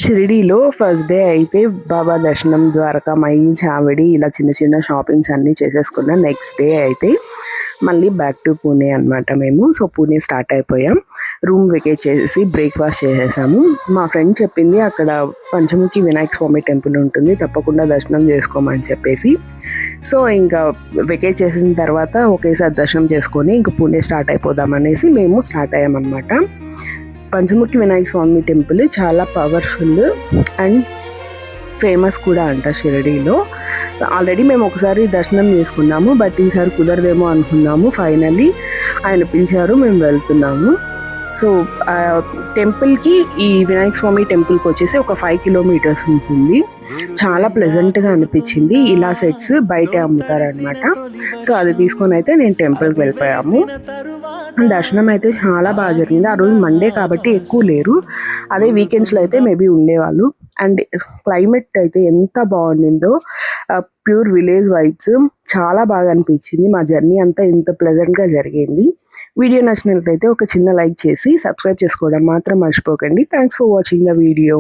షిరిడీలో first day అయితే బాబా దర్శనం, ద్వారకామాయి, చావడి ఇలా చిన్న చిన్న షాపింగ్స్ అన్నీ చేసేసుకున్నాం. నెక్స్ట్ డే అయితే మళ్ళీ బ్యాక్ టు పూణే అనమాట మేము. సో పూణే స్టార్ట్ అయిపోయాం. రూమ్ వెకేట్ చేసేసి బ్రేక్ఫాస్ట్ చేసేసాము. మా ఫ్రెండ్ చెప్పింది అక్కడ పంచముఖి వినాయక స్వామి టెంపుల్ ఉంటుంది, తప్పకుండా దర్శనం చేసుకోమని చెప్పేసి. సో ఇంకా వెకేట్ చేసిన తర్వాత ఒకేసారి దర్శనం చేసుకొని ఇంకా పూణే స్టార్ట్ అయిపోదామనేసి మేము స్టార్ట్ అయ్యామన్నమాట. పంచముఖి వినాయక స్వామి టెంపుల్ చాలా పవర్ఫుల్ అండ్ ఫేమస్ కూడా అంట షిరిడీలో. ఆల్రెడీ మేము ఒకసారి దర్శనం చేసుకున్నాము, బట్ ఈసారి కుదరదేమో అనుకున్నాము. ఫైనల్లీ ఆయన పిలిచారు, మేము వెళ్తున్నాము. సో టెంపుల్కి, ఈ వినాయక స్వామి టెంపుల్కి వచ్చేసి ఒక 5 కిలోమీటర్స్ ఉంటుంది. చాలా ప్లెజెంట్గా అనిపించింది. ఇలా సెట్స్ బయటే అమ్ముతారనమాట. సో అది తీసుకొని అయితే నేను టెంపుల్కి వెళ్ళిపోయాము. దర్శనం అయితే చాలా బాగా జరిగింది. ఆ రోజు మండే కాబట్టి ఎక్కువ లేరు, అదే వీకెండ్స్లో అయితే మేబీ ఉండేవాళ్ళు. అండ్ క్లైమేట్ అయితే ఎంత బాగుండిందో, ప్యూర్ విలేజ్ వైబ్స్, చాలా బాగా అనిపించింది. మా జర్నీ అంతా ఇంత ప్లెజెంట్గా జరిగింది. వీడియో నచ్చినట్లయితే ఒక చిన్న లైక్ చేసి సబ్స్క్రైబ్ చేసుకోవడం మాత్రం మర్చిపోకండి. Thanks for watching the video.